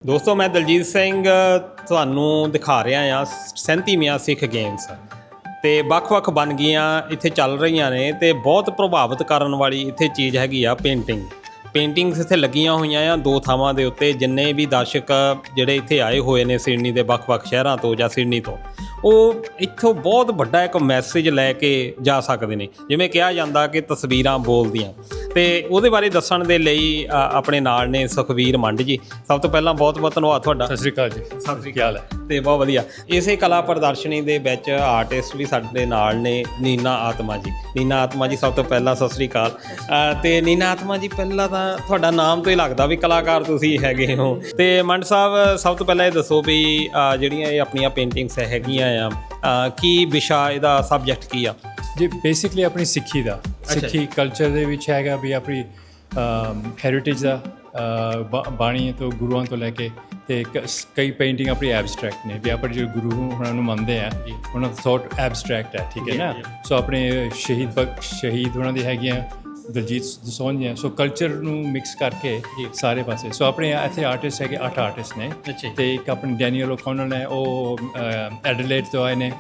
ਦੋਸਤੋ ਮੈਂ ਦਲਜੀਤ ਸਿੰਘ ਤੁਹਾਨੂੰ ਦਿਖਾ ਰਿਹਾ ਹਾਂ 37ਵੀਆਂ ਸਿੱਖ ਗੇਮਸ ਤੇ ਵੱਖ-ਵੱਖ ਬਣ ਗਈਆਂ ਇੱਥੇ ਚੱਲ ਰਹੀਆਂ ਨੇ ਤੇ ਬਹੁਤ ਪ੍ਰਭਾਵਿਤ ਕਰਨ ਵਾਲੀ ਇੱਥੇ ਚੀਜ਼ ਹੈਗੀ ਆ ਪੇਂਟਿੰਗਸ ਇੱਥੇ ਲੱਗੀਆਂ ਹੋਈਆਂ ਆ ਦੋ ਥਾਵਾਂ ਦੇ ਉੱਤੇ। ਜਿੰਨੇ ਵੀ ਦਰਸ਼ਕ ਜਿਹੜੇ ਇੱਥੇ ਆਏ ਹੋਏ ਨੇ ਸਿਡਨੀ ਦੇ ਵੱਖ-ਵੱਖ ਸ਼ਹਿਰਾਂ ਤੋਂ ਜਾਂ ਸਿਡਨੀ ਤੋਂ, ਉਹ ਇੱਥੋਂ ਬਹੁਤ ਵੱਡਾ ਇੱਕ ਮੈਸੇਜ ਲੈ ਕੇ ਜਾ ਸਕਦੇ ਨੇ। ਜਿਵੇਂ ਕਿਹਾ ਜਾਂਦਾ ਕਿ ਤਸਵੀਰਾਂ ਬੋਲਦੀਆਂ, ਤੇ ਉਹਦੇ ਬਾਰੇ ਦੱਸਣ ਦੇ ਲਈ ਆਪਣੇ ਨਾਲ ਨੇ ਸੁਖਵੀਰ ਮੰਡ ਜੀ। ਸਭ ਤੋਂ ਪਹਿਲਾਂ ਬਹੁਤ-ਬਹੁਤ ਧੰਨਵਾਦ ਤੁਹਾਡਾ। ਸਤਿ ਸ਼੍ਰੀ ਅਕਾਲ ਜੀ। ਸਤਿ ਸ਼੍ਰੀ ਅਕਾਲ। ਤੇ ਬਹੁਤ ਵਧੀਆ। ਇਸੇ ਕਲਾ ਪ੍ਰਦਰਸ਼ਨੀ ਦੇ ਵਿੱਚ ਆਰਟਿਸਟ ਵੀ ਸਾਡੇ ਨਾਲ ਨੇ ਨੀਨਾ ਆਤਮਾ ਜੀ। ਸਭ ਤੋਂ ਪਹਿਲਾਂ ਸਤਿ ਸ਼੍ਰੀ ਅਕਾਲ। ਤੇ ਨੀਨਾ ਆਤਮਾ ਜੀ, ਪਹਿਲਾਂ ਤਾਂ ਤੁਹਾਡਾ ਨਾਮ ਤੋਂ ਹੀ ਲੱਗਦਾ ਵੀ ਕਲਾਕਾਰ ਤੁਸੀਂ ਹੈਗੇ ਹੋ। ਤੇ ਮੰਡ ਸਾਹਿਬ, ਸਭ ਤੋਂ ਪਹਿਲਾਂ ਇਹ ਦੱਸੋ ਵੀ ਜਿਹੜੀਆਂ ਇਹ ਆਪਣੀਆਂ ਪੇਂਟਿੰਗਸ ਹੈਗੀਆਂ ਆ, ਕੀ ਵਿਸ਼ਾ ਇਹਦਾ ਸਬਜੈਕਟ ਕੀ ਆ? ਜੀ ਬੇਸਿਕਲੀ ਆਪਣੀ ਸਿੱਖੀ ਦਾ, ਸਿੱਖੀ ਕਲਚਰ ਦੇ ਵਿੱਚ ਹੈਗਾ ਵੀ ਆਪਣੀ ਹੈਰੀਟੇਜ ਦਾ, ਬਾਣੀ ਤੋਂ ਗੁਰੂਆਂ ਤੋਂ ਲੈ ਕੇ ਤੇ ਕਈ ਪੇਂਟਿੰਗ ਆਪਣੀ ਐਬਸਟਰੈਕਟ ਨੇ ਵੀ ਆਪਣੇ ਜਿਹੜੇ ਗੁਰੂ ਉਹਨਾਂ ਨੂੰ ਮੰਨਦੇ ਆ, ਉਹਨਾਂ ਦਾ ਥੋਟ ਐਬਸਟਰੈਕਟ ਹੈ, ਠੀਕ ਹੈ ਨਾ। ਸੋ ਆਪਣੇ ਸ਼ਹੀਦ ਉਹਨਾਂ ਦੀ ਹੈਗੀਆਂ ਦਲਜੀਤ ਦੋਸਾਂਝ ਦੀਆਂ। ਸੋ ਕਲਚਰ ਨੂੰ ਮਿਕਸ ਕਰਕੇ ਸਾਰੇ ਪਾਸੇ। ਸੋ ਆਪਣੇ ਇੱਥੇ ਆਰਟਿਸਟ ਹੈਗੇ 8 ਆਰਟਿਸਟ ਨੇ ਤੇ ਇੱਕ ਆਪਣੇ ਡੈਨੀਅਲ ਓਕਨਲ ਨੇ, ਉਹ ਐਡਲੇਡ ਤੋਂ ਆਏ ਨੇ।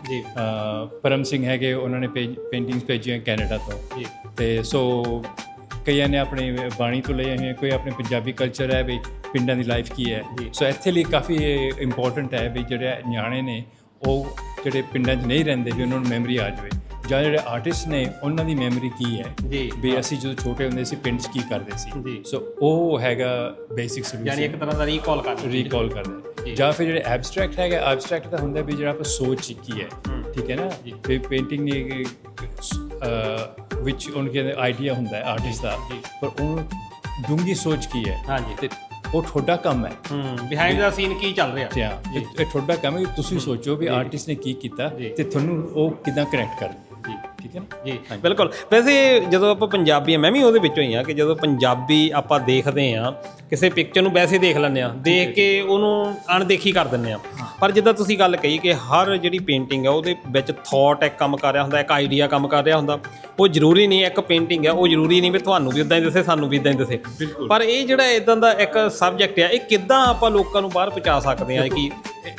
ਪਰਮ ਸਿੰਘ ਹੈਗੇ, ਉਹਨਾਂ ਨੇ ਪੇਂਟਿੰਗਸ ਭੇਜੀਆਂ ਕੈਨੇਡਾ ਤੋਂ। ਤੇ ਸੋ ਕਈਆਂ ਨੇ ਆਪਣੀ ਬਾਣੀ ਤੋਂ ਲਈਆਂ ਹੋਈਆਂ, ਕੋਈ ਆਪਣੇ ਪੰਜਾਬੀ ਕਲਚਰ ਹੈ ਵੀ ਪਿੰਡਾਂ ਦੀ ਲਾਈਫ ਕੀ ਹੈ। ਸੋ ਇੱਥੇ ਲਈ ਕਾਫੀ ਇੰਪੋਰਟੈਂਟ ਹੈ ਵੀ ਜਿਹੜੇ ਨਿਆਣੇ ਨੇ ਉਹ ਜਿਹੜੇ ਪਿੰਡਾਂ 'ਚ ਨਹੀਂ ਰਹਿੰਦੇ ਵੀ ਉਹਨਾਂ ਨੂੰ ਮੈਮਰੀ ਆ ਜਾਵੇ, ਜਾਂ ਜਿਹੜੇ ਆਰਟਿਸਟ ਨੇ ਉਹਨਾਂ ਦੀ ਮੈਮਰੀ ਕੀ ਹੈ ਵੀ ਅਸੀਂ ਜਦੋਂ ਛੋਟੇ ਹੁੰਦੇ ਸੀ ਪਿੰਡ 'ਚ ਕੀ ਕਰਦੇ ਸੀ। ਸੋ ਉਹ ਹੈਗਾ ਬੇਸਿਕ ਸੋਲੂਸ਼ਨ, ਯਾਨੀ ਇੱਕ ਤਰ੍ਹਾਂ ਦਾ ਰੀਕਾਲ ਕਰਦੇ। ਜਾਂ ਫਿਰ ਜਿਹੜੇ ਐਬਸਟਰੈਕਟ ਹੈਗਾ, ਐਬਸਟਰੈਕਟ ਦਾ ਹੁੰਦਾ ਵੀ ਜਿਹੜਾ ਆਪਾਂ ਸੋਚ ਕੀ ਹੈ, ਠੀਕ ਹੈ ਨਾ। ਵੀ ਪੇਂਟਿੰਗ ਵਿੱਚ ਉਹਨਾਂ ਦੇ ਆਈਡੀਆ ਹੁੰਦਾ ਹੈ ਆਰਟਿਸਟ ਦਾ, ਪਰ ਉਹ ਡੂੰਘੀ ਸੋਚ ਕੀ ਹੈ। ਹਾਂਜੀ, ਤੇ ਉਹ ਤੁਹਾਡਾ ਕੰਮ ਹੈ, ਬਿਹਾਈਂਡ ਦਾ ਸੀਨ ਕੀ ਚੱਲ ਰਿਹਾ। ਇਹ ਤੁਹਾਡਾ ਕੰਮ ਹੈ, ਤੁਸੀਂ ਸੋਚੋ ਵੀ ਆਰਟਿਸਟ ਨੇ ਕੀ ਕੀਤਾ ਤੇ ਤੁਹਾਨੂੰ ਉਹ ਕਿੱਦਾਂ ਕਨੈਕਟ ਕਰਨਾ। ਠੀਕ ਹੈ ਨਾ ਜੀ, ਬਿਲਕੁਲ। ਵੈਸੇ ਜਦੋਂ ਆਪਾਂ ਪੰਜਾਬੀ, ਮੈਂ ਵੀ ਉਹਦੇ ਵਿੱਚੋਂ ਹੀ ਆ ਕਿ ਜਦੋਂ ਪੰਜਾਬੀ ਆਪਾਂ ਦੇਖਦੇ ਆ ਕਿਸੇ ਪਿਕਚਰ ਨੂੰ, ਵੈਸੇ ਦੇਖ ਲੈਂਦੇ ਆ, ਦੇਖ ਕੇ ਉਹਨੂੰ ਅਣਦੇਖੀ ਕਰ ਦਿੰਦੇ ਆ। ਪਰ ਜਿੱਦਾਂ ਤੁਸੀਂ ਗੱਲ ਕਹੀ ਕਿ ਹਰ ਜਿਹੜੀ ਪੇਂਟਿੰਗ ਆ ਉਹਦੇ ਵਿੱਚ ਥੋਟ ਇੱਕ ਕੰਮ ਕਰ ਰਿਹਾ ਹੁੰਦਾ, ਇੱਕ ਆਈਡੀਆ ਕੰਮ ਕਰ ਰਿਹਾ ਹੁੰਦਾ। ਉਹ ਜ਼ਰੂਰੀ ਨਹੀਂ ਇੱਕ ਪੇਂਟਿੰਗ ਆ, ਉਹ ਜ਼ਰੂਰੀ ਨਹੀਂ ਵੀ ਤੁਹਾਨੂੰ ਵੀ ਇੱਦਾਂ ਹੀ ਦਿਸੇ, ਸਾਨੂੰ ਵੀ ਇੱਦਾਂ ਹੀ ਦਿਸੇ। ਪਰ ਇਹ ਜਿਹੜਾ ਇੱਦਾਂ ਦਾ ਇੱਕ ਸਬਜੈਕਟ ਆ, ਇਹ ਕਿੱਦਾਂ ਆਪਾਂ ਲੋਕਾਂ ਨੂੰ ਬਾਹਰ ਪਹੁੰਚਾ ਸਕਦੇ ਆ? ਕਿ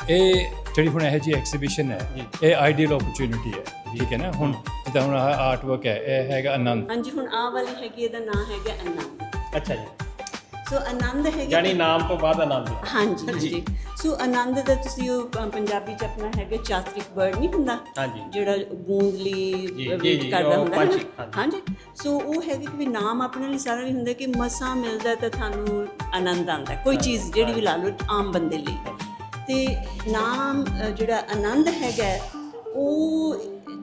ਇਹ ਜਿਹੜੀ ਹੁਣ ਇਹੋ ਜਿਹੀ ਐਗਜ਼ੀਬਿਸ਼ਨ ਹੈ, ਇਹ ਆਈਡੀਅਲ ਓਪਰਚੁਨਿਟੀ ਹੈ, ਠੀਕ ਹੈ ਨਾ। ਹੁਣ ਜਿੱਦਾਂ ਹੁਣ ਆਰਟ ਵਰਕ ਹੈ, ਇਹ ਹੈਗਾ ਆਨੰਦ। ਹਾਂਜੀ, ਹੁਣ ਆਹ ਵਾਲੀ ਹੈਗੀ, ਇਹਦਾ ਨਾਮ ਹੈਗਾ ਆਨੰਦ। ਅੱਛਾ ਜੀ। ਸੋ ਆਨੰਦ ਹੈਗਾ, ਯਾਨੀ ਨਾਮ ਤੋਂ ਬਾਅਦ ਆਨੰਦ। ਹਾਂਜੀ। ਸੋ ਆਨੰਦ ਦਾ ਤੁਸੀਂ ਉਹ ਪੰਜਾਬੀ ਚ ਆਪਣਾ ਹੈਗਾ ਚਾਤਰਿਕ ਬਰਡ ਨਹੀਂ ਹੁੰਦਾ ਜਿਹੜਾ ਗੂੰਜਲੀ ਵੇਟ ਕਰਦਾ ਹੁੰਦਾ ਹੈ। ਹਾਂਜੀ, ਸੋ ਉਹ ਹੈਗਾ ਕਿ ਵੀ ਨਾਮ ਆਪਣੇ ਲਈ ਸਾਰਾ ਨਹੀਂ ਹੁੰਦਾ ਕਿ ਮਸਾਂ ਮਿਲਦਾ ਤਾਂ ਤੁਹਾਨੂੰ ਆਨੰਦ ਆਉਂਦਾ ਕੋਈ ਚੀਜ਼ ਜਿਹੜੀ ਵੀ ਲਾ ਲਓ ਆਮ ਬੰਦੇ ਲਈ। ਤੇ ਨਾਮ ਜਿਹੜਾ ਆਨੰਦ ਹੈਗਾ, ਉਹ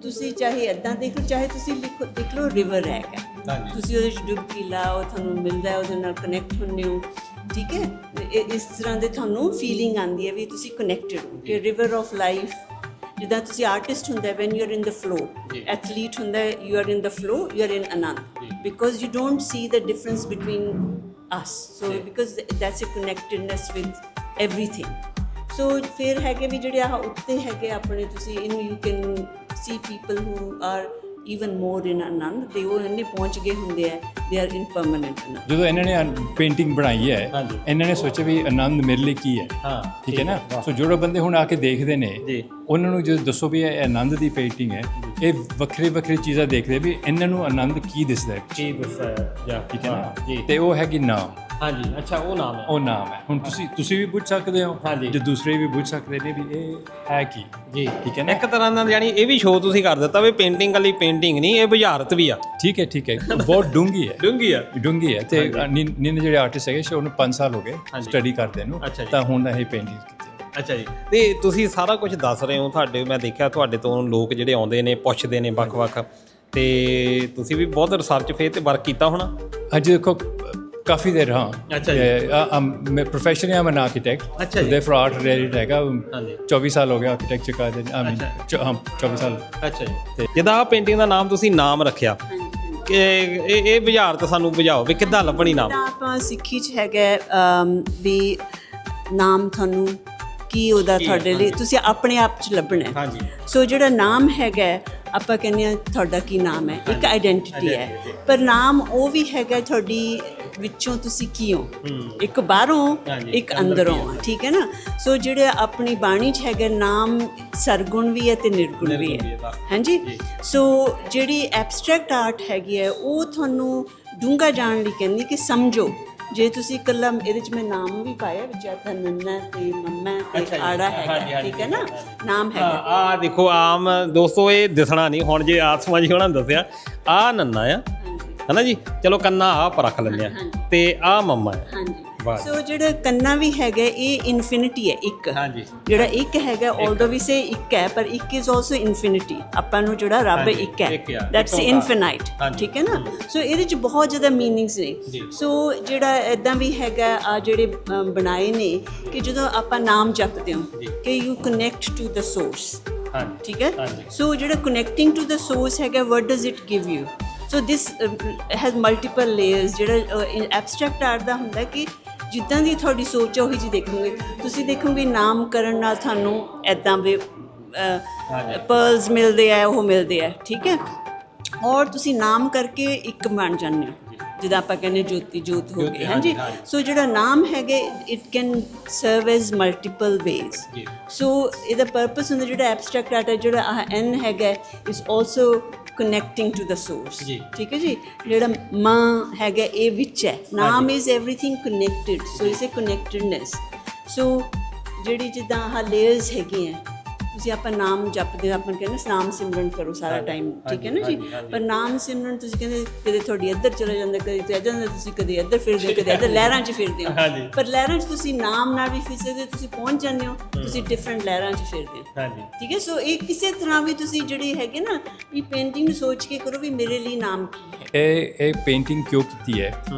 ਤੁਸੀਂ ਚਾਹੇ ਇੱਦਾਂ ਦੇਖ ਲਓ, ਚਾਹੇ ਤੁਸੀਂ ਦੇਖ ਲਓ ਰਿਵਰ ਹੈਗਾ, ਤੁਸੀਂ ਉਹਦੇ 'ਚ ਡੁਬਕੀ ਲਾਓ, ਤੁਹਾਨੂੰ ਮਿਲਦਾ, ਉਹਦੇ ਨਾਲ ਕਨੈਕਟ ਹੁੰਦੇ ਹੋ, ਠੀਕ ਹੈ। ਇਸ ਤਰ੍ਹਾਂ ਦੇ ਤੁਹਾਨੂੰ ਫੀਲਿੰਗ ਆਉਂਦੀ ਹੈ ਵੀ ਤੁਸੀਂ ਕਨੈਕਟਡ ਹੋ ਕਿ ਰਿਵਰ ਆਫ ਲਾਈਫ। ਜਿੱਦਾਂ ਤੁਸੀਂ ਆਰਟਿਸਟ ਹੁੰਦਾ when you are in the flow, athlete ਹੁੰਦਾ you are in the flow, you are in ਆਨੰਦ, because you don't see the difference between us. So because that's a connectedness with everything. So ਫਿਰ ਹੈਗੇ ਵੀ ਜਿਹੜੇ ਆਹ ਉੱਤੇ ਹੈਗੇ ਆਪਣੇ, ਤੁਸੀਂ ਇਹਨੂੰ you can see people who are even more in ਆਨੰਦ, ਤੇ ਉਹ ਇੰਨੇ ਪਹੁੰਚ ਗਏ ਹੁੰਦੇ ਆ, ਦੇ ਆਰ ਇਨ ਪਰਮਾਨੈਂਟ ਆਨੰਦ। ਜਦੋਂ ਇਹਨਾਂ ਨੇ ਪੇਂਟਿੰਗ ਬਣਾਈ ਹੈ, ਇਹਨਾਂ ਨੇ ਸੋਚਿਆ ਵੀ ਆਨੰਦ ਮੇਰੇ ਲਈ ਕੀ ਹੈ, ਠੀਕ ਹੈ ਨਾ। ਸੋ ਜਿਹੜੇ ਬੰਦੇ ਹੁਣ ਆ ਕੇ ਦੇਖਦੇ ਨੇ, ਉਹਨਾਂ ਨੂੰ ਜਦੋਂ ਦੱਸੋ ਵੀ ਇਹ ਆਨੰਦ ਦੀ ਪੇਂਟਿੰਗ ਹੈ, ਇਹ ਵੱਖਰੀ ਚੀਜ਼ਾਂ ਦੇਖਦੇ ਵੀ ਇਹਨਾਂ ਨੂੰ ਆਨੰਦ ਕੀ ਦਿਸਦਾ ਹੈ, ਠੀਕ ਹੈ ਨਾ। ਤੇ ਉਹ ਹੈਗੀ ਨਾਮ। ਹਾਂਜੀ, ਅੱਛਾ, ਉਹ ਨਾਮ ਹੈ। ਹੁਣ ਤੁਸੀਂ ਵੀ ਪੁੱਛ ਸਕਦੇ ਹੋ, ਜੇ ਦੂਸਰੇ ਵੀ ਪੁੱਛ ਸਕਦੇ ਨੇ ਵੀ ਇਹ ਹੈ ਕੀ, ਠੀਕ ਹੈ ਨਾ। ਇੱਕ ਤਰ੍ਹਾਂ ਦਾ ਯਾਨੀ ਇਹ ਵੀ ਸ਼ੋਅ ਤੁਸੀਂ ਕਰ ਦਿੱਤਾ ਵੀ ਪੇਂਟਿੰਗ ਵਾਲੀ ਪੇਂਟਿੰਗ ਨਹੀਂ, ਇਹ ਬੁਝਾਰਤ ਵੀ ਆ। ਠੀਕ ਹੈ ਬਹੁਤ ਡੂੰਘੀ ਹੈ। ਤੇ ਨੀਨੇ ਜਿਹੜੇ ਆਰਟਿਸਟ ਹੈਗੇ, ਉਹਨੂੰ 5 ਸਾਲ ਹੋ ਗਏ ਸਟੱਡੀ ਕਰਦੇ ਨੂੰ, ਤਾਂ ਹੁਣ ਇਹ ਪੇਂਟਿੰਗ ਕੀਤੀ। ਅੱਛਾ ਜੀ। ਤੇ ਤੁਸੀਂ ਸਾਰਾ ਕੁਝ ਦੱਸ ਰਹੇ ਹੋ, ਮੈਂ ਦੇਖਿਆ ਤੁਹਾਡੇ ਤੋਂ ਲੋਕ ਜਿਹੜੇ ਆਉਂਦੇ ਨੇ ਪੁੱਛਦੇ ਨੇ ਵੱਖ-ਵੱਖ, ਤੇ ਤੁਸੀਂ ਵੀ ਬਹੁਤ ਰਿਸਰਚ ਫੇਰ ਤੇ ਵਰਕ ਕੀਤਾ ਹੋਣਾ। ਹਾਂਜੀ, ਦੇਖੋ ਕਾਫੀ ਦੇਰ। ਮੈਂ ਪ੍ਰੋਫੈਸ਼ਨਲੀ ਆਮ ਐਨ ਆਰਕੀਟੈਕਟ, ਦੇਅਰਫੋਰ ਆਰਟ ਰਿਲੇਟਡ ਹੈਗਾ। 24 ਸਾਲ ਹੋ ਗਿਆ ਆਰਕੀਟੈਕਚਰ ਕਰਦੇ, 24 ਸਾਲ। ਅੱਛਾ ਜੀ। ਜਿੱਦਾਂ ਆਹ ਪੇਂਟਿੰਗ ਦਾ ਨਾਮ ਤੁਸੀਂ ਨਾਮ ਰੱਖਿਆ, ਕਿ ਇਹ ਬੁਝਾਰਤ ਸਾਨੂੰ ਬੁਝਾਓ ਵੀ ਕਿੱਦਾਂ ਲੱਭਣੀ ਨਾਮ। ਆਪਾਂ ਸਿੱਖੀ 'ਚ ਹੈਗਾ ਵੀ ਨਾਮ ਤੁਹਾਨੂੰ ਕੀ ਉਹਦਾ ਤੁਹਾਡੇ ਲਈ ਤੁਸੀਂ ਆਪਣੇ ਆਪ 'ਚ ਲੱਭਣਾ। ਸੋ ਜਿਹੜਾ ਨਾਮ ਹੈਗਾ, ਆਪਾਂ ਕਹਿੰਦੇ ਹਾਂ ਤੁਹਾਡਾ ਕੀ ਨਾਮ ਹੈ, ਇੱਕ ਆਈਡੈਂਟੀਟੀ ਹੈ। ਪਰ ਨਾਮ ਉਹ ਵੀ ਹੈਗਾ ਤੁਹਾਡੀ ਵਿੱਚੋਂ ਤੁਸੀਂ ਕੀ ਹੋ, ਇੱਕ ਬਾਹਰੋਂ ਇੱਕ ਅੰਦਰੋਂ ਆ, ਠੀਕ ਹੈ ਨਾ। ਸੋ ਜਿਹੜੇ ਆਪਣੀ ਬਾਣੀ 'ਚ ਹੈਗਾ ਨਾਮ ਸਰਗੁਣ ਵੀ ਹੈ ਤੇ ਨਿਰਗੁਣ ਵੀ ਹੈ, ਹਾਂਜੀ। ਸੋ ਜਿਹੜੀ ਐਬਸਟਰੈਕਟ ਆਰਟ ਹੈਗੀ ਹੈ ਉਹ ਤੁਹਾਨੂੰ ਡੂੰਘਾ ਜਾਣ ਲਈ ਕਹਿੰਦੀ ਕਿ ਸਮਝੋ। ਜੇ ਤੁਸੀਂ ਇਕੱਲਾ ਇਹਦੇ 'ਚ ਮੈਂ ਨਾਮ ਵੀ ਪਾਇਆ ਵਿੱਚ ਤਾਂ ਨੰਨਾ ਤੇ ਮੰਮਾ ਤੇ ਆੜਾ ਹੈਗਾ, ਠੀਕ ਹੈ ਨਾ, ਨਾਮ ਹੈਗਾ। ਆ ਦੇਖੋ ਆਮ ਦੋਸਤੋ ਇਹ ਦਿਸਣਾ ਨਹੀਂ, ਹੁਣ ਜੇ ਆਸਮਾ ਜੀ ਉਹਨਾਂ ਨੇ ਦੱਸਿਆ ਆ ਨੰਨਾ ਆ ਹਨਾ ਜੀ, ਚਲੋ ਕੰਨਾ ਆ ਆਪਾਂ ਰੱਖ ਲੈਂਦੇ ਆ ਤੇ ਆ ਮੰਮਾ ਹੈ, ਹਾਂਜੀ। ਸੋ ਜਿਹੜਾ ਕੰਨਾ ਵੀ ਹੈਗਾ ਇਹ ਇਨਫਿਨਿਟੀ ਹੈ, ਇੱਕ, ਹਾਂਜੀ। ਜਿਹੜਾ ਇੱਕ ਹੈਗਾ ਆਲਦੋ ਵੀ ਸੇ ਇੱਕ ਹੈ ਪਰ ਇੱਕ ਇਜ਼ ਆਲਸੋ ਇਨਫਿਨਿਟੀ, ਆਪਾਂ ਨੂੰ ਜਿਹੜਾ ਰੱਬ ਇੱਕ ਹੈ, ਦੈਟਸ ਇਨਫਿਨਾਈਟ, ਠੀਕ ਹੈ ਨਾ। ਸੋ ਇਹਦੇ 'ਚ ਬਹੁਤ ਜ਼ਿਆਦਾ ਮੀਨਿੰਗਸ ਨੇ। ਸੋ ਜਿਹੜਾ ਇੱਦਾਂ ਵੀ ਹੈਗਾ ਆ ਜਿਹੜੇ ਬਣਾਏ ਨੇ ਕਿ ਜਦੋਂ ਆਪਾਂ ਨਾਮ ਜਪਦੇ ਹਾਂ ਕਿ you connect to the source, ਠੀਕ ਹੈ। ਸੋ ਜਿਹੜਾ ਕਨੈਕਟਿੰਗ ਟੂ ਦ ਸੋਰਸ ਹੈਗਾ, what does it give you. So this has multiple layers. ਜਿਹੜਾ ਐਬਸਟਰੈਕਟ ਆਰਟ ਦਾ ਹੁੰਦਾ ਕਿ ਜਿੱਦਾਂ ਦੀ ਤੁਹਾਡੀ ਸੋਚ ਹੈ ਉਹੀ ਜੀ ਦੇਖੋਗੇ ਤੁਸੀਂ। ਦੇਖੋਗੇ ਨਾਮ ਕਰਨ ਨਾਲ ਤੁਹਾਨੂੰ ਇੱਦਾਂ ਦੇ ਪਰਲਸ ਮਿਲਦੇ ਆ, ਉਹ ਮਿਲਦੇ ਆ, ਠੀਕ ਹੈ। ਔਰ ਤੁਸੀਂ ਨਾਮ ਕਰਕੇ ਇੱਕ ਬਣ ਜਾਂਦੇ ਹੋ, ਜਿੱਦਾਂ ਆਪਾਂ ਕਹਿੰਦੇ ਜੋਤੀ ਜੋਤ ਹੋ ਗਈ, ਹਾਂਜੀ। ਸੋ ਜਿਹੜਾ ਨਾਮ ਹੈਗੇ it can serve as multiple ways. So ਇਹਦਾ ਪਰਪਸ ਹੁੰਦਾ ਜਿਹੜਾ ਐਬਸਟਰੈਕਟ ਆਰਟ ਹੈ, ਜਿਹੜਾ ਆਹ ਐਨ ਹੈਗਾ is also connecting to the source, ਠੀਕ ਹੈ ਜੀ। ਜਿਹੜਾ ਮਾਂ ਹੈਗਾ ਇਹ ਵਿੱਚ ਹੈ, ਨਾਮ is everything connected, so is a connectedness. So ਜਿਹੜੀ ਜਿੱਦਾਂ ਆਹ ਲੇਅਰਸ ਹੈਗੀਆਂ, ਤੁਸੀਂ ਆਪਾਂ ਨਾਮ ਜਪਦੇ, ਆਪਾਂ ਕਹਿੰਦੇ ਨਾਮ ਸਿਮਰਨ ਕਰੋ ਸਾਰਾ ਟਾਈਮ, ਠੀਕ ਹੈ ਨਾ ਜੀ। ਪਰ ਨਾਮ ਸਿਮਰਨ ਤੁਸੀਂ ਕਹਿੰਦੇ ਕਦੇ ਤੁਹਾਡੀ ਇੱਧਰ ਚਲਾ ਜਾਂਦਾ, ਕਦੇ ਇੱਧਰ ਜਾਂਦਾ, ਤੁਸੀਂ ਕਦੇ ਇੱਧਰ ਫਿਰਦੇ ਹੋ, ਕਦੇ ਇੱਧਰ ਲਹਿਰਾਂ 'ਚ ਫਿਰਦੇ ਹੋ। ਪਰ ਲਹਿਰਾਂ 'ਚ ਤੁਸੀਂ ਨਾਮ ਨਾਲ ਵੀ ਫਿਰ ਸਕਦੇ ਹੋ, ਤੁਸੀਂ ਪਹੁੰਚ ਜਾਂਦੇ ਹੋ, ਤੁਸੀਂ ਡਿਫਰੈਂਟ ਲਹਿਰਾਂ 'ਚ ਫਿਰਦੇ ਹੋ, ਠੀਕ ਹੈ। ਸੋ ਇਹ ਕਿਸੇ ਤਰ੍ਹਾਂ ਵੀ ਤੁਸੀਂ ਜਿਹੜੀ ਹੈਗੇ ਨਾ ਇਹ ਪੇਂਟਿੰਗ ਨੂੰ ਸੋਚ ਕੇ ਕਰੋ ਵੀ ਮੇਰੇ ਲਈ ਨਾਮ ਕੀ ਹੈ। ਇਹ ਪੇਂਟਿੰਗ ਕਿਉਂ ਕੀਤੀ ਹੈ?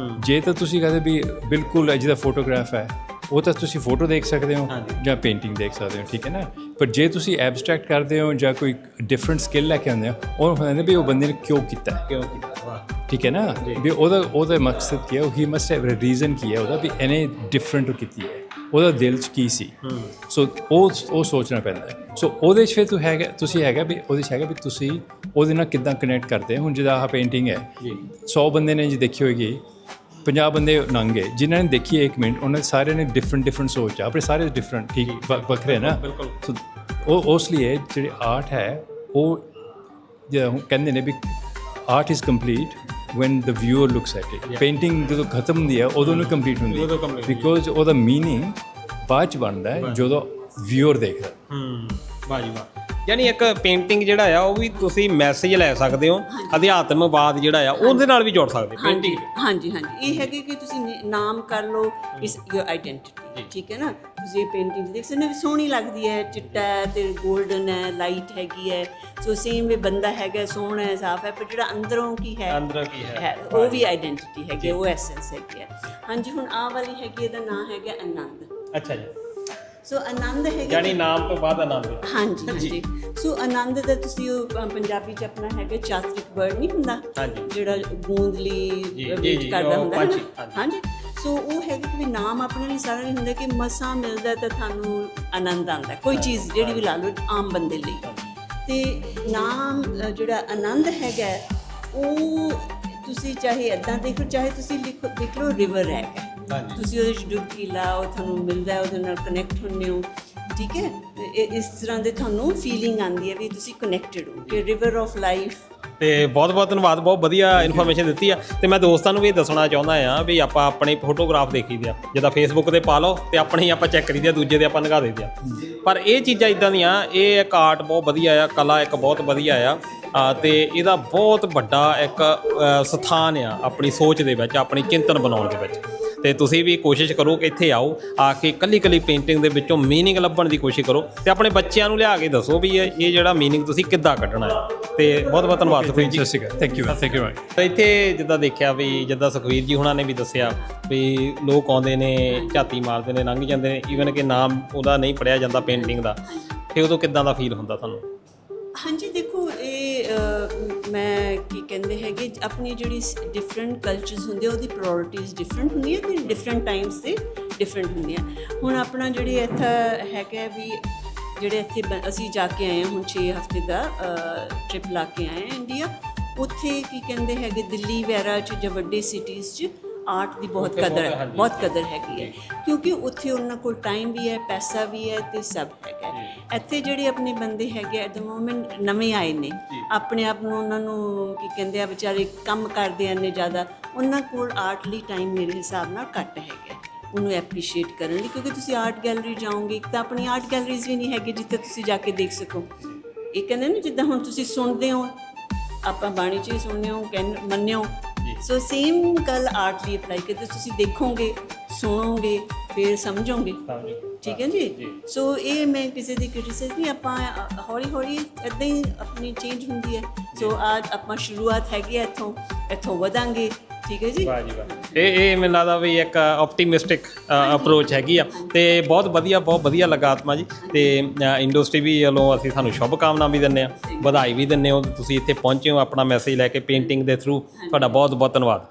ਜੇ ਤਾਂ ਤੁਸੀਂ ਕਹਦੇ ਵੀ ਬਿਲਕੁਲ ਜਿਹਦਾ ਫੋਟੋਗ੍ਰਾਫ ਹੈ ਉਹ ਤਾਂ ਤੁਸੀਂ ਫੋਟੋ ਦੇਖ ਸਕਦੇ ਹੋ ਜਾਂ ਪੇਂਟਿੰਗ ਦੇਖ ਸਕਦੇ ਹੋ, ਠੀਕ ਹੈ ਨਾ। ਪਰ ਜੇ ਤੁਸੀਂ ਐਬਸਟਰੈਕਟ ਕਰਦੇ ਹੋ ਜਾਂ ਕੋਈ ਡਿਫਰੈਂਟ ਸਕਿੱਲ ਲੈ ਕੇ ਆਉਂਦੇ ਹੋ, ਉਹ ਕਹਿੰਦੇ ਵੀ ਉਹ ਬੰਦੇ ਨੇ ਕਿਉਂ ਕੀਤਾ, ਠੀਕ ਹੈ ਨਾ, ਵੀ ਉਹਦਾ ਮਕਸਦ ਕੀ ਹੈ, ਹੀ ਮਸਟ ਹੈਵ ਰੀਜ਼ਨ ਕੀ ਹੈ ਉਹਦਾ, ਵੀ ਇਹਨੇ ਡਿਫਰੈਂਟ ਕੀਤੀ ਹੈ, ਉਹਦਾ ਦਿਲ 'ਚ ਕੀ ਸੀ। ਸੋ ਉਹ ਸੋਚਣਾ ਪੈਂਦਾ ਹੈ। ਸੋ ਉਹਦੇ 'ਚ ਫਿਰ ਤੁਸੀਂ ਹੈਗਾ ਵੀ ਉਹਦੇ 'ਚ ਹੈਗਾ ਵੀ ਤੁਸੀਂ ਉਹਦੇ ਨਾਲ ਕਿੱਦਾਂ ਕਨੈਕਟ ਕਰਦੇ ਹੋ। ਹੁਣ ਜਿੱਦਾਂ ਆਹ ਪੇਂਟਿੰਗ ਹੈ, 100 ਬੰਦੇ ਨੇ ਜੀ ਦੇਖੀ ਹੋਏਗੀ, 50 ਬੰਦੇ ਲੰਘੇ ਜਿਨ੍ਹਾਂ ਨੇ ਦੇਖੀ 1 ਮਿੰਟ, ਉਹਨਾਂ ਦੇ ਸਾਰਿਆਂ ਨੇ ਡਿਫਰੈਂਟ ਸੋਚ ਆ, ਆਪਣੇ ਸਾਰੇ ਡਿਫਰੈਂਟ, ਠੀਕ ਵੱਖਰੇ ਨਾ। ਸੋ ਉਹ ਉਸ ਲਈ ਜਿਹੜੀ ਆਰਟ ਹੈ ਉਹ ਕਹਿੰਦੇ ਨੇ ਵੀ art is complete when the viewer looks at it. Painting ਜਦੋਂ ਖਤਮ ਹੁੰਦੀ ਹੈ ਉਦੋਂ ਨਹੀਂ ਕੰਪਲੀਟ ਹੁੰਦੀ, ਬਿਕੋਜ਼ ਉਹਦਾ ਮੀਨਿੰਗ ਬਾਅਦ 'ਚ ਬਣਦਾ ਹੈ ਜਦੋਂ ਵਿਊਅਰ ਦੇਖਦਾ। ਵਾਹ ਜੀ ਵਾਹ। ਯਾਨੀ ਇੱਕ ਪੇਂਟਿੰਗ ਜਿਹੜਾ ਆ ਉਹ ਵੀ ਤੁਸੀਂ ਮੈਸੇਜ ਲੈ ਸਕਦੇ ਹੋ, ਅਧਿਆਤਮਵਾਦ ਜਿਹੜਾ ਆ ਉਹਦੇ ਨਾਲ ਵੀ ਜੋੜ ਸਕਦੇ ਪੇਂਟਿੰਗ। ਹਾਂਜੀ ਹਾਂਜੀ, ਇਹ ਹੈਗੇ ਕਿ ਤੁਸੀਂ ਨਾਮ ਕਰ ਲਓ ਇਸ ਯੋਰ ਆਈਡੈਂਟੀਟੀ, ਠੀਕ ਹੈ ਨਾ। ਤੁਸੀਂ ਇਹ ਪੇਂਟਿੰਗ ਦੇਖ ਸਕਦੇ ਹੋ, ਸੋਹਣੀ ਲੱਗਦੀ ਹੈ, ਚਿੱਟਾ ਹੈ ਤੇ ਗੋਲਡਨ ਹੈ, ਲਾਈਟ ਹੈਗੀ ਹੈ। ਸੋ ਸੇਮ ਵੇ ਬੰਦਾ ਹੈਗਾ, ਸੋਹਣਾ ਹੈ, ਸਾਫ਼ ਹੈ, ਪਰ ਜਿਹੜਾ ਅੰਦਰੋਂ ਕੀ ਹੈ ਉਹ ਵੀ ਆਈਡੈਂਟੀਟੀ ਹੈਗੀ, ਉਹ ਐਸੈਂਸ ਹੈਗੀ ਹੈ। ਹਾਂਜੀ, ਹੁਣ ਆਹ ਵਾਲੀ ਹੈਗੀ, ਇਹਦਾ ਨਾਮ ਹੈਗਾ ਆਨੰਦ। ਅੱਛਾ ਜੀ। ਸੋ ਆਨੰਦ ਹੈਗਾ ਯਾਨੀ ਨਾਮ ਤੋਂ ਬਾਅਦ ਆਨੰਦ। ਹਾਂਜੀ ਹਾਂਜੀ। ਸੋ ਆਨੰਦ ਦਾ ਤੁਸੀਂ ਉਹ ਪੰਜਾਬੀ 'ਚ ਆਪਣਾ ਹੈਗਾ ਚਾਤਰਿਕ ਬਰਡ ਨਹੀਂ ਹੁੰਦਾ, ਜਿਹੜਾ ਗੂੰਦਲੀ ਵੇਟ ਕਰਦਾ ਹੁੰਦਾ, ਹਾਂਜੀ। ਸੋ ਉਹ ਹੈਗਾ ਕਿ ਵੀ ਨਾਮ ਆਪਣੇ ਲਈ ਸਾਰਾ ਨਹੀਂ ਹੁੰਦਾ ਕਿ ਮਸਾਂ ਮਿਲਦਾ ਤਾਂ ਤੁਹਾਨੂੰ ਆਨੰਦ ਆਉਂਦਾ, ਕੋਈ ਚੀਜ਼ ਜਿਹੜੀ ਵੀ ਲਾ ਲਓ ਆਮ ਬੰਦੇ ਲਈ। ਤੇ ਨਾਮ ਜਿਹੜਾ ਆਨੰਦ ਹੈਗਾ ਉਹ ਤੁਸੀਂ ਚਾਹੇ ਇੱਦਾਂ ਦੇਖੋ, ਚਾਹੇ ਤੁਸੀਂ ਦੇਖ ਲਓ ਰਿਵਰ ਹੈਗਾ, ਤੁਸੀਂ ਉਹਦੇ 'ਚ ਡੁਬਕੀ ਲਾਓ, ਤੁਹਾਨੂੰ ਮਿਲਦਾ, ਉਹਦੇ ਨਾਲ ਕਨੈਕਟ ਹੁੰਦੇ ਹੋ, ਠੀਕ ਹੈ। ਇਸ ਤਰ੍ਹਾਂ ਦੇ ਤੁਹਾਨੂੰ ਫੀਲਿੰਗ ਆਉਂਦੀ ਹੈ ਵੀ ਤੁਸੀਂ ਕਨੈਕਟਡ ਹੋ, ਕਿ ਰਿਵਰ ਆਫ ਲਾਈਫ। ਤੇ ਬਹੁਤ ਬਹੁਤ ਧੰਨਵਾਦ, ਬਹੁਤ ਵਧੀਆ ਇਨਫੋਰਮੇਸ਼ਨ ਦਿੱਤੀ ਆ। ਤੇ ਮੈਂ ਦੋਸਤਾਂ ਨੂੰ ਵੀ ਦੱਸਣਾ ਚਾਹੁੰਦਾ ਆ ਵੀ ਆਪਾਂ ਆਪਣੀ ਫੋਟੋਗ੍ਰਾਫ ਦੇਖੀਦੇ ਆ, ਜਿੱਦਾਂ ਫੇਸਬੁੱਕ 'ਤੇ ਪਾ ਲਓ ਤੇ ਆਪਣੀ ਆਪਾਂ ਚੈੱਕ ਕਰੀਦੇ ਆ, ਦੂਜੇ ਦੇ ਆਪਾਂ ਨਿਗਾਹ ਦੇਦੇ ਆ। ਪਰ ਇਹ ਚੀਜ਼ਾਂ ਇੱਦਾਂ ਦੀਆਂ, ਇਹ ਇੱਕ ਆਰਟ ਬਹੁਤ ਵਧੀਆ ਆ, ਕਲਾ ਇੱਕ ਬਹੁਤ ਵਧੀਆ ਆ, ਤੇ ਇਹਦਾ ਬਹੁਤ ਵੱਡਾ ਇੱਕ ਸਥਾਨ ਆ ਆਪਣੀ ਸੋਚ ਦੇ ਵਿੱਚ, ਆਪਣੀ ਚਿੰਤਨ ਬਣਾਉਣ ਦੇ ਵਿੱਚ। ਤੇ ਤੁਸੀਂ ਵੀ ਕੋਸ਼ਿਸ਼ ਕਰੋ ਕਿ ਇੱਥੇ ਆਓ, ਆ ਕੇ ਕੱਲੀ ਪੇਂਟਿੰਗ ਦੇ ਵਿੱਚੋਂ ਮੀਨਿੰਗ ਲੱਭਣ ਦੀ ਕੋਸ਼ਿਸ਼ ਕਰੋ ਤੇ ਆਪਣੇ ਬੱਚਿਆਂ ਨੂੰ ਲਿਆ ਕੇ ਦੱਸੋ ਵੀ ਇਹ ਜਿਹੜਾ ਮੀਨਿੰਗ ਤੁਸੀਂ ਕਿੱਦਾਂ ਕੱਢਣਾ ਹੈ। ਤੇ ਬਹੁਤ ਬਹੁਤ ਧੰਨਵਾਦ ਸੁਖਵੀਰ ਜੀ। ਸਤਿ ਸ਼੍ਰੀ ਅਕਾਲ, ਥੈਂਕ ਯੂ। ਤਾਂ ਇੱਥੇ ਜਿੱਦਾਂ ਦੇਖਿਆ ਵੀ, ਜਿੱਦਾਂ ਸੁਖਵੀਰ ਜੀ ਹੁਣਾਂ ਨੇ ਵੀ ਦੱਸਿਆ ਵੀ ਲੋਕ ਆਉਂਦੇ ਨੇ, ਝਾਤੀ ਮਾਰਦੇ ਨੇ, ਲੰਘ ਜਾਂਦੇ ਨੇ, ਈਵਨ ਕਿ ਨਾਮ ਉਹਦਾ ਨਹੀਂ ਪੜ੍ਹਿਆ ਜਾਂਦਾ ਪੇਂਟਿੰਗ ਦਾ, ਫਿਰ ਉਦੋਂ ਕਿੱਦਾਂ ਦਾ ਫੀਲ ਹੁੰਦਾ ਤੁਹਾਨੂੰ? ਹਾਂਜੀ, ਦੇਖੋ ਇਹ ਮੈਂ ਕੀ ਕਹਿੰਦੇ ਹੈਗੇ, ਆਪਣੀ ਜਿਹੜੀ ਡਿਫਰੈਂਟ ਕਲਚਰਸ ਹੁੰਦੇ ਉਹਦੀ ਪ੍ਰਾਇੋਰਟੀਜ਼ ਡਿਫਰੈਂਟ ਹੁੰਦੀਆਂ ਤੇ ਡਿਫਰੈਂਟ ਟਾਈਮਸ 'ਤੇ ਡਿਫਰੈਂਟ ਹੁੰਦੀਆਂ। ਹੁਣ ਆਪਣਾ ਜਿਹੜੀ ਇੱਥੇ ਹੈਗਾ ਵੀ ਜਿਹੜੇ ਇੱਥੇ ਅਸੀਂ ਜਾ ਕੇ ਆਏ ਹਾਂ, ਹੁਣ 6 ਹਫ਼ਤੇ ਦਾ ਟ੍ਰਿਪ ਲਾ ਕੇ ਆਏ ਹਾਂ ਇੰਡੀਆ। ਉੱਥੇ ਕੀ ਕਹਿੰਦੇ ਹੈਗੇ ਦਿੱਲੀ ਵਗੈਰਾ 'ਚ ਜਾਂ ਵੱਡੇ ਸਿਟੀਜ਼ 'ਚ ਆਰਟ ਦੀ ਬਹੁਤ ਕਦਰ ਹੈਗੀ ਹੈ, ਕਿਉਂਕਿ ਉੱਥੇ ਉਹਨਾਂ ਕੋਲ ਟਾਈਮ ਵੀ ਹੈ, ਪੈਸਾ ਵੀ ਹੈ ਤੇ ਸਭ ਹੈਗਾ। ਇੱਥੇ ਜਿਹੜੇ ਆਪਣੇ ਬੰਦੇ ਹੈਗੇ ਐਟ ਦ ਮੋਮੈਂਟ ਨਵੇਂ ਆਏ ਨੇ, ਆਪਣੇ ਆਪ ਨੂੰ ਉਹਨਾਂ ਨੂੰ ਕੀ ਕਹਿੰਦੇ ਆ ਵਿਚਾਰੇ ਕੰਮ ਕਰਦੇ ਆ ਨੇ ਜ਼ਿਆਦਾ, ਉਹਨਾਂ ਕੋਲ ਆਰਟ ਲਈ ਟਾਈਮ ਮੇਰੇ ਹਿਸਾਬ ਨਾਲ ਘੱਟ ਹੈਗਾ ਉਹਨੂੰ ਐਪਰੀਸ਼ੀਏਟ ਕਰਨ ਲਈ। ਕਿਉਂਕਿ ਤੁਸੀਂ ਆਰਟ ਗੈਲਰੀ ਜਾਓਗੇ, ਇੱਕ ਤਾਂ ਆਪਣੀ ਆਰਟ ਗੈਲਰੀਜ਼ ਵੀ ਨਹੀਂ ਹੈਗੀ ਜਿੱਥੇ ਤੁਸੀਂ ਜਾ ਕੇ ਦੇਖ ਸਕੋ। ਇਹ ਕਹਿੰਦੇ ਨੇ ਜਿੱਦਾਂ ਹੁਣ ਤੁਸੀਂ ਸੁਣਦੇ ਹੋ, ਆਪਾਂ ਬਾਣੀ 'ਚ ਹੀ ਸੁਣਦੇ ਹੋ, ਮੰਨਿਓ, ਸੋ ਸੇਮ ਗੱਲ ਆਰਟ ਲਈ ਅਪਲਾਈ ਕਰਦੇ, ਤੁਸੀਂ ਦੇਖੋਗੇ, ਸੁਣੋਗੇ, ਫਿਰ ਸਮਝੋਗੇ। ਠੀਕ ਹੈ ਜੀ। ਸੋ ਇਹ ਮੈਂ ਕਿਸੇ ਦੀ ਕ੍ਰਿਟਿਸਿਜ਼ਮ ਨਹੀਂ, ਆਪਾਂ ਹੌਲੀ ਹੌਲੀ ਇੱਦਾਂ ਹੀ ਆਪਣੀ ਚੇਂਜ ਹੁੰਦੀ ਹੈ। ਸੋ ਅੱਜ ਆਪਾਂ ਸ਼ੁਰੂਆਤ ਹੈਗੀ ਹੈ ਇੱਥੋਂ ਵਧਾਂਗੇ। ਠੀਕ ਹੈ ਜੀ। ਵਾਹ ਜੀ ਵਾਹ। ਇਹ ਮੈਨੂੰ ਲੱਗਦਾ ਵੀ ਇੱਕ ਆਪਟੀਮਿਸਟਿਕ ਅਪਰੋਚ ਹੈਗੀ ਆ ਤੇ ਬਹੁਤ ਵਧੀਆ ਲੱਗਾ ਆਤਮਾ ਜੀ। ਤੇ ਇੰਡਸਟਰੀ ਵੀ ਵੱਲੋਂ ਅਸੀਂ ਤੁਹਾਨੂੰ ਸ਼ੁਭ ਕਾਮਨਾ ਵੀ ਦਿੰਦੇ ਹਾਂ, ਵਧਾਈ ਵੀ ਦਿੰਦੇ ਹੋ। ਤੁਸੀਂ ਇੱਥੇ ਪਹੁੰਚੇ ਹੋ ਆਪਣਾ ਮੈਸੇਜ ਲੈ ਕੇ ਪੇਂਟਿੰਗ ਦੇ ਥਰੂ, ਤੁਹਾਡਾ ਬਹੁਤ ਧੰਨਵਾਦ।